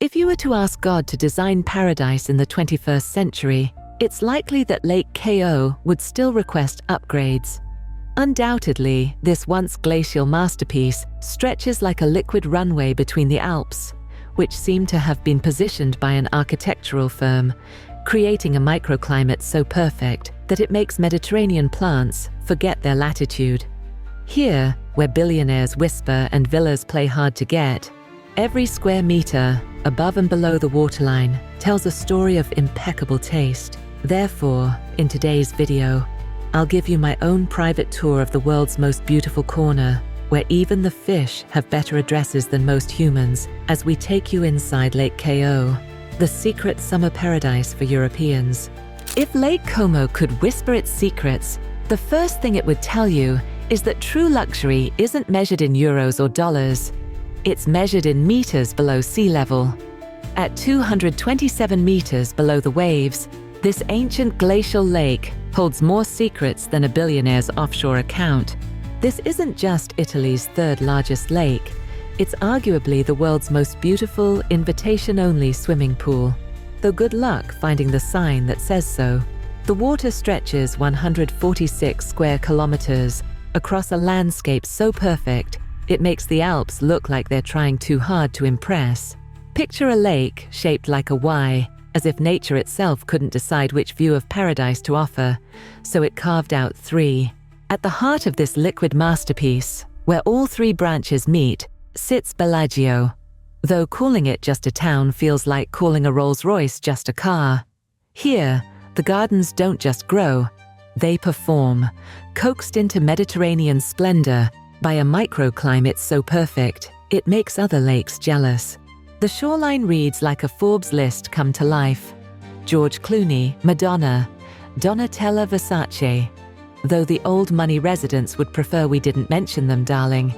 If you were to ask God to design paradise in the 21st century, it's likely that Lake Kao would still request upgrades. Undoubtedly, this once glacial masterpiece stretches like a liquid runway between the Alps, which seem to have been positioned by an architectural firm, creating a microclimate so perfect that it makes Mediterranean plants forget their latitude. Here, where billionaires whisper and villas play hard to get, every square meter, above and below the waterline, tells a story of impeccable taste. Therefore, in today's video, I'll give you my own private tour of the world's most beautiful corner, where even the fish have better addresses than most humans, as we take you inside Lake Kao, the secret summer paradise for Europeans. If Lake Como could whisper its secrets, the first thing it would tell you is that true luxury isn't measured in euros or dollars. It's measured in meters below sea level. At 227 meters below the waves, this ancient glacial lake holds more secrets than a billionaire's offshore account. This isn't just Italy's third largest lake. It's arguably the world's most beautiful, invitation-only swimming pool. Though good luck finding the sign that says so. The water stretches 146 square kilometers across a landscape so perfect, it makes the Alps look like they're trying too hard to impress. Picture a lake shaped like a Y, as if nature itself couldn't decide which view of paradise to offer, so it carved out three. At the heart of this liquid masterpiece, where all three branches meet, sits Bellagio. Though calling it just a town feels like calling a Rolls-Royce just a car. Here, the gardens don't just grow, they perform, coaxed into Mediterranean splendor by a microclimate so perfect, it makes other lakes jealous. The shoreline reads like a Forbes list come to life. George Clooney, Madonna, Donatella Versace. Though the old money residents would prefer we didn't mention them, darling.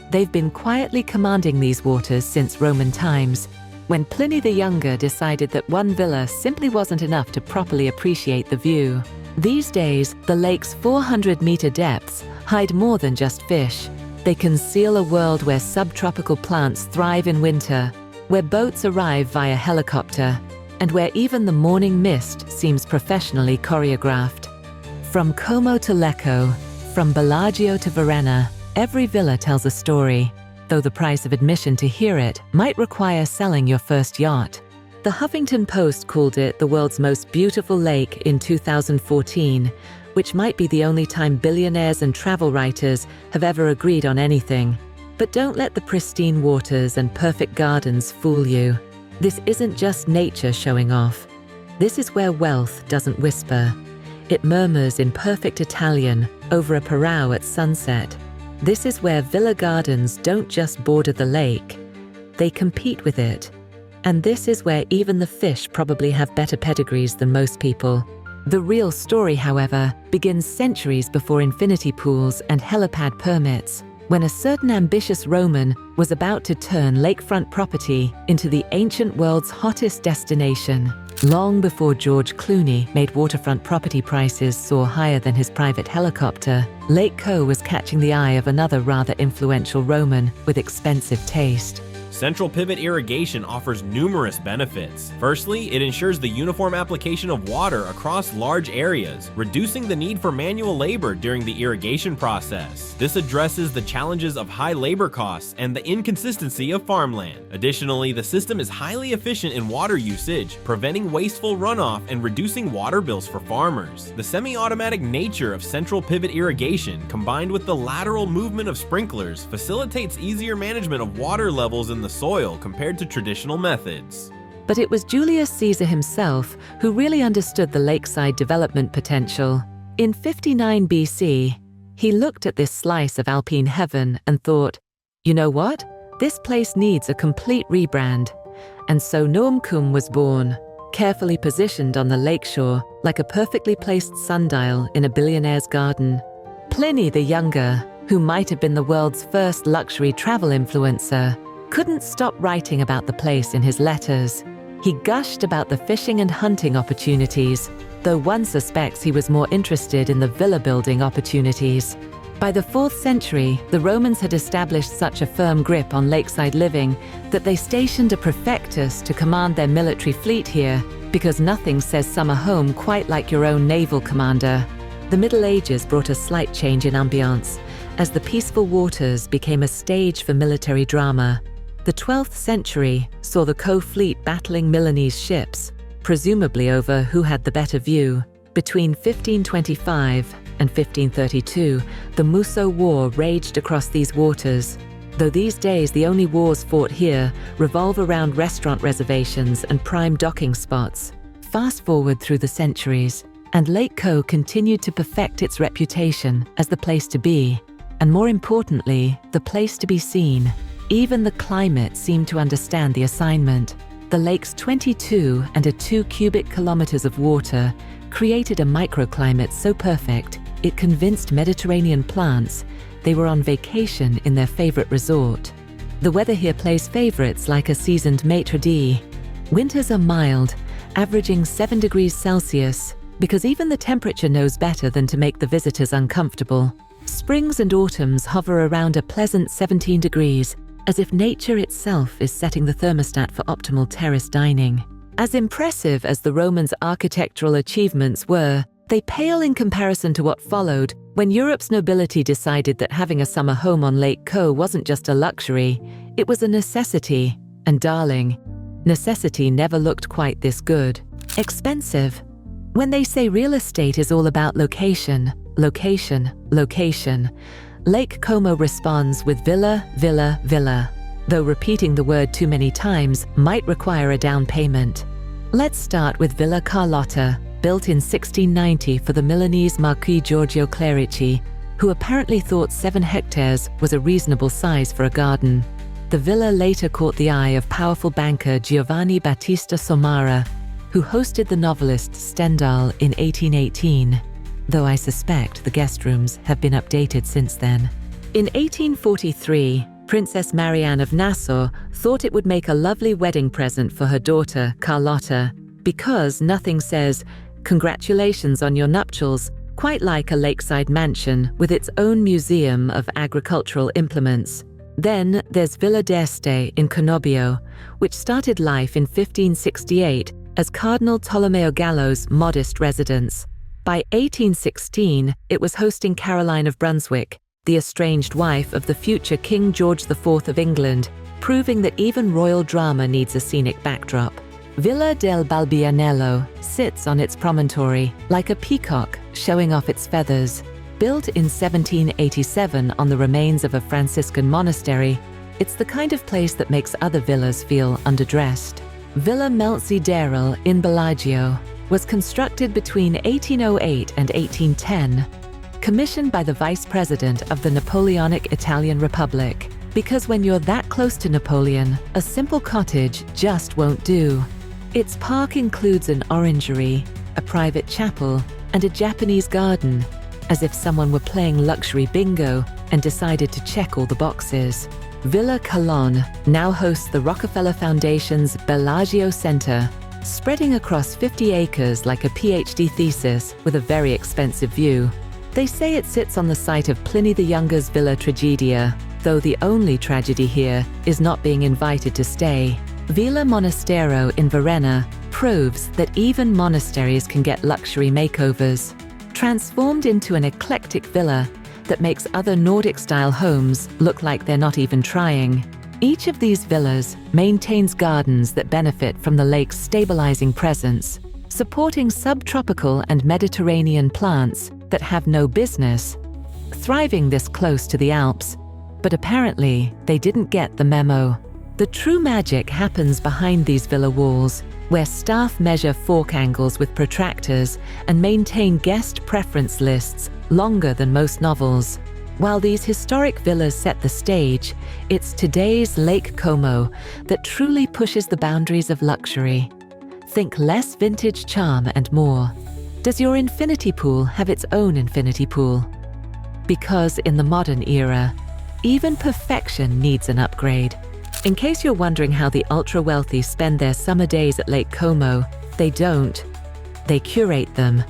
They've been quietly commanding these waters since Roman times, when Pliny the Younger decided that one villa simply wasn't enough to properly appreciate the view. These days, the lake's 400-meter depths hide more than just fish. They conceal a world where subtropical plants thrive in winter, where boats arrive via helicopter, and where even the morning mist seems professionally choreographed. From Como to Lecco, from Bellagio to Varenna, every villa tells a story, though the price of admission to hear it might require selling your first yacht. The Huffington Post called it the world's most beautiful lake in 2014, which might be the only time billionaires and travel writers have ever agreed on anything. But don't let the pristine waters and perfect gardens fool you. This isn't just nature showing off. This is where wealth doesn't whisper. It murmurs in perfect Italian over a parao at sunset. This is where villa gardens don't just border the lake, they compete with it. And this is where even the fish probably have better pedigrees than most people. The real story, however, begins centuries before infinity pools and helipad permits, when a certain ambitious Roman was about to turn lakefront property into the ancient world's hottest destination. Long before George Clooney made waterfront property prices soar higher than his private helicopter, Lake Co was catching the eye of another rather influential Roman with expensive taste. Central pivot irrigation offers numerous benefits. Firstly, it ensures the uniform application of water across large areas, reducing the need for manual labor during the irrigation process. This addresses the challenges of high labor costs and the inconsistency of farmland. Additionally, the system is highly efficient in water usage, preventing wasteful runoff and reducing water bills for farmers. The semi-automatic nature of central pivot irrigation, combined with the lateral movement of sprinklers, facilitates easier management of water levels in the soil compared to traditional methods. But it was Julius Caesar himself who really understood the lakeside development potential. In 59 BC, he looked at this slice of alpine heaven and thought, you know what? This place needs a complete rebrand. And so Nomcum was born, carefully positioned on the lakeshore like a perfectly placed sundial in a billionaire's garden. Pliny the Younger, who might have been the world's first luxury travel influencer, couldn't stop writing about the place in his letters. He gushed about the fishing and hunting opportunities, though one suspects he was more interested in the villa building opportunities. By the 4th century, the Romans had established such a firm grip on lakeside living that they stationed a praefectus to command their military fleet here, because nothing says summer home quite like your own naval commander. The Middle Ages brought a slight change in ambiance, as the peaceful waters became a stage for military drama. The 12th century saw the co-fleet battling Milanese ships, presumably over who had the better view. Between 1525 and 1532, the Musso War raged across these waters, though these days the only wars fought here revolve around restaurant reservations and prime docking spots. Fast forward through the centuries, and Lake Co continued to perfect its reputation as the place to be, and more importantly, the place to be seen. Even the climate seemed to understand the assignment. The lake's 22 and a 2 cubic kilometers of water created a microclimate so perfect it convinced Mediterranean plants they were on vacation in their favorite resort. The weather here plays favorites like a seasoned maitre d'. Winters are mild, averaging 7 degrees Celsius, because even the temperature knows better than to make the visitors uncomfortable. Springs and autumns hover around a pleasant 17 degrees, as if nature itself is setting the thermostat for optimal terrace dining. As impressive as the Romans' architectural achievements were, they pale in comparison to what followed when Europe's nobility decided that having a summer home on Lake Co wasn't just a luxury, it was a necessity. And darling, necessity never looked quite this good. Expensive. When they say real estate is all about location, location, location, Lake Como responds with villa, villa, villa, though repeating the word too many times might require a down payment. Let's start with Villa Carlotta, built in 1690 for the Milanese Marquis Giorgio Clerici, who apparently thought 7 hectares was a reasonable size for a garden. The villa later caught the eye of powerful banker Giovanni Battista Somara, who hosted the novelist Stendhal in 1818, though I suspect the guest rooms have been updated since then. In 1843, Princess Marianne of Nassau thought it would make a lovely wedding present for her daughter, Carlotta, because nothing says, "Congratulations on your nuptials," quite like a lakeside mansion with its own museum of agricultural implements. Then there's Villa d'Este in Cannobio, which started life in 1568 as Cardinal Tolomeo Gallo's modest residence. By 1816, it was hosting Caroline of Brunswick, the estranged wife of the future King George IV of England, proving that even royal drama needs a scenic backdrop. Villa del Balbianello sits on its promontory like a peacock showing off its feathers. Built in 1787 on the remains of a Franciscan monastery, it's the kind of place that makes other villas feel underdressed. Villa Melzi in Bellagio was constructed between 1808 and 1810, commissioned by the Vice President of the Napoleonic Italian Republic. Because when you're that close to Napoleon, a simple cottage just won't do. Its park includes an orangery, a private chapel, and a Japanese garden, as if someone were playing luxury bingo and decided to check all the boxes. Villa Colonne now hosts the Rockefeller Foundation's Bellagio Center, spreading across 50 acres like a PhD thesis with a very expensive view. They say it sits on the site of Pliny the Younger's Villa Tragedia, though the only tragedy here is not being invited to stay. Villa Monastero in Verona proves that even monasteries can get luxury makeovers. Transformed into an eclectic villa that makes other Nordic-style homes look like they're not even trying. Each of these villas maintains gardens that benefit from the lake's stabilizing presence, supporting subtropical and Mediterranean plants that have no business thriving this close to the Alps. But apparently, they didn't get the memo. The true magic happens behind these villa walls, where staff measure fork angles with protractors and maintain guest preference lists longer than most novels. While these historic villas set the stage, it's today's Lake Como that truly pushes the boundaries of luxury. Think less vintage charm and more. Does your infinity pool have its own infinity pool? Because in the modern era, even perfection needs an upgrade. In case you're wondering how the ultra-wealthy spend their summer days at Lake Como, they don't. They curate them.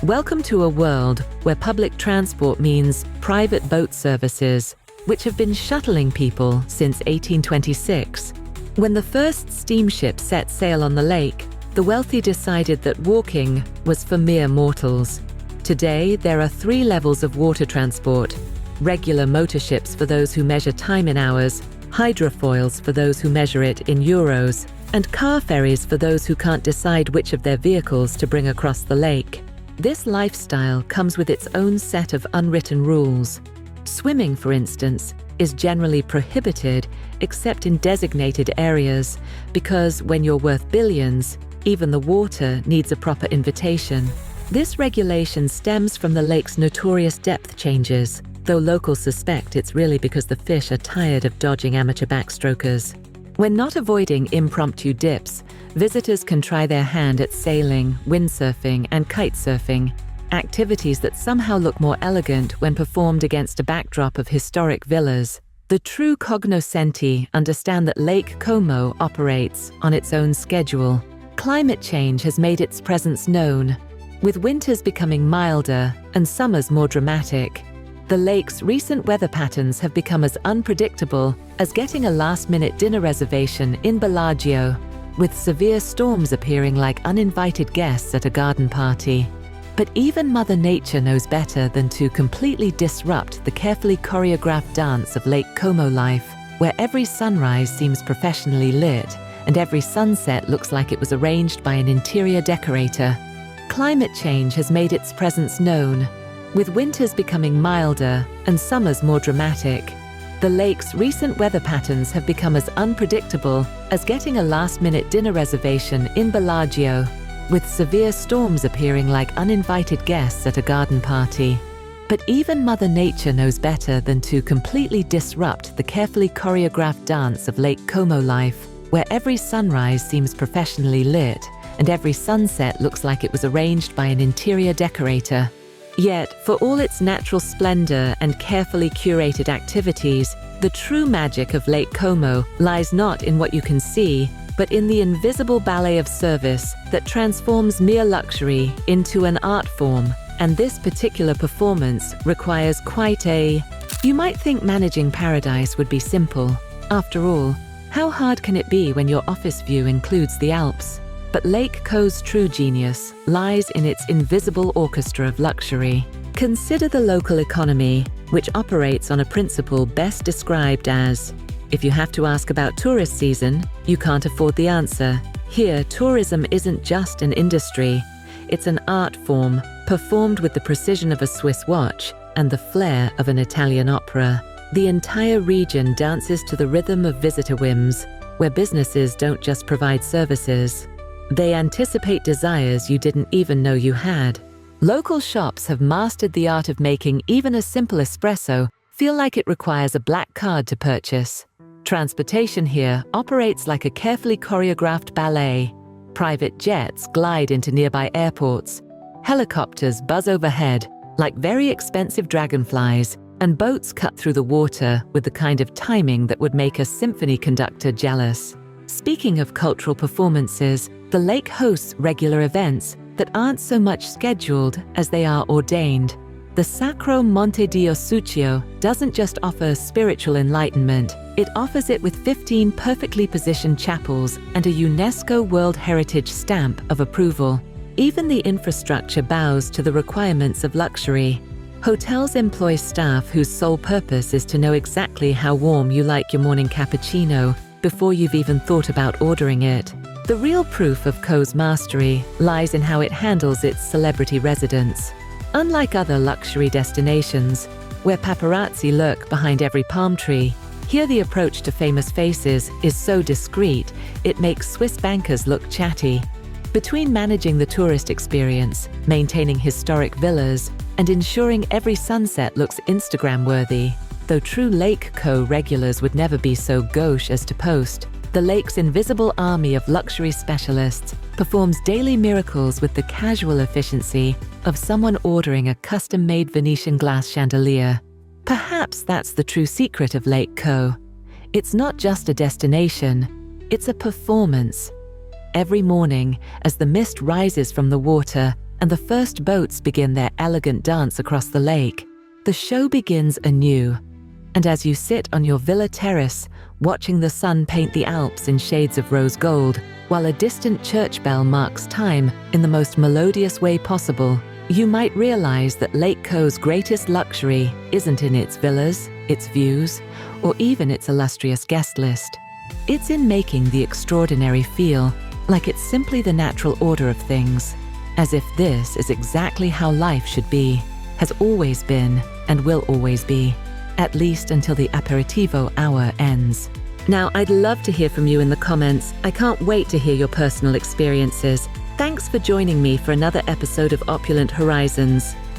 Welcome to a world where public transport means private boat services, which have been shuttling people since 1826. When the first steamship set sail on the lake, the wealthy decided that walking was for mere mortals. Today, there are 3 levels of water transport: regular motor ships for those who measure time in hours, hydrofoils for those who measure it in euros, and car ferries for those who can't decide which of their vehicles to bring across the lake. This lifestyle comes with its own set of unwritten rules. Swimming, for instance, is generally prohibited except in designated areas because when you're worth billions, even the water needs a proper invitation. This regulation stems from the lake's notorious depth changes, though locals suspect it's really because the fish are tired of dodging amateur backstrokers. When not avoiding impromptu dips, visitors can try their hand at sailing, windsurfing, and kite surfing, activities that somehow look more elegant when performed against a backdrop of historic villas. The true cognoscenti understand that Lake Como operates on its own schedule. Climate change has made its presence known, with winters becoming milder and summers more dramatic. The lake's recent weather patterns have become as unpredictable as getting a last-minute dinner reservation in Bellagio, with severe storms appearing like uninvited guests at a garden party. But even Mother Nature knows better than to completely disrupt the carefully choreographed dance of Lake Como life, where every sunrise seems professionally lit and every sunset looks like it was arranged by an interior decorator. Climate change has made its presence known, with winters becoming milder and summers more dramatic. The lake's recent weather patterns have become as unpredictable as getting a last-minute dinner reservation in Bellagio, with severe storms appearing like uninvited guests at a garden party. But even Mother Nature knows better than to completely disrupt the carefully choreographed dance of Lake Como life, where every sunrise seems professionally lit and every sunset looks like it was arranged by an interior decorator. Yet, for all its natural splendor and carefully curated activities, the true magic of Lake Como lies not in what you can see, but in the invisible ballet of service that transforms mere luxury into an art form. And this particular performance requires quite a... You might think managing paradise would be simple. After all, how hard can it be when your office view includes the Alps? But Lake Co's true genius lies in its invisible orchestra of luxury. Consider the local economy, which operates on a principle best described as, if you have to ask about tourist season, you can't afford the answer. Here, tourism isn't just an industry, it's an art form, performed with the precision of a Swiss watch and the flair of an Italian opera. The entire region dances to the rhythm of visitor whims, where businesses don't just provide services. They anticipate desires you didn't even know you had. Local shops have mastered the art of making even a simple espresso feel like it requires a black card to purchase. Transportation here operates like a carefully choreographed ballet. Private jets glide into nearby airports. Helicopters buzz overhead like very expensive dragonflies, and boats cut through the water with the kind of timing that would make a symphony conductor jealous. Speaking of cultural performances, the lake hosts regular events that aren't so much scheduled as they are ordained. The Sacro Monte di Osuccio doesn't just offer spiritual enlightenment, it offers it with 15 perfectly positioned chapels and a UNESCO World Heritage stamp of approval. Even the infrastructure bows to the requirements of luxury. Hotels employ staff whose sole purpose is to know exactly how warm you like your morning cappuccino before you've even thought about ordering it. The real proof of Co's mastery lies in how it handles its celebrity residents. Unlike other luxury destinations, where paparazzi lurk behind every palm tree, here the approach to famous faces is so discreet, it makes Swiss bankers look chatty. Between managing the tourist experience, maintaining historic villas, and ensuring every sunset looks Instagram-worthy, though true Lake Co regulars would never be so gauche as to post, the lake's invisible army of luxury specialists performs daily miracles with the casual efficiency of someone ordering a custom-made Venetian glass chandelier. Perhaps that's the true secret of Lake Co. It's not just a destination, it's a performance. Every morning, as the mist rises from the water, and the first boats begin their elegant dance across the lake, the show begins anew. And as you sit on your villa terrace, watching the sun paint the Alps in shades of rose gold, while a distant church bell marks time in the most melodious way possible, you might realize that Lake Co's greatest luxury isn't in its villas, its views, or even its illustrious guest list. It's in making the extraordinary feel like it's simply the natural order of things, as if this is exactly how life should be, has always been, and will always be, at least until the aperitivo hour ends. Now, I'd love to hear from you in the comments. I can't wait to hear your personal experiences. Thanks for joining me for another episode of Opulent Horizons.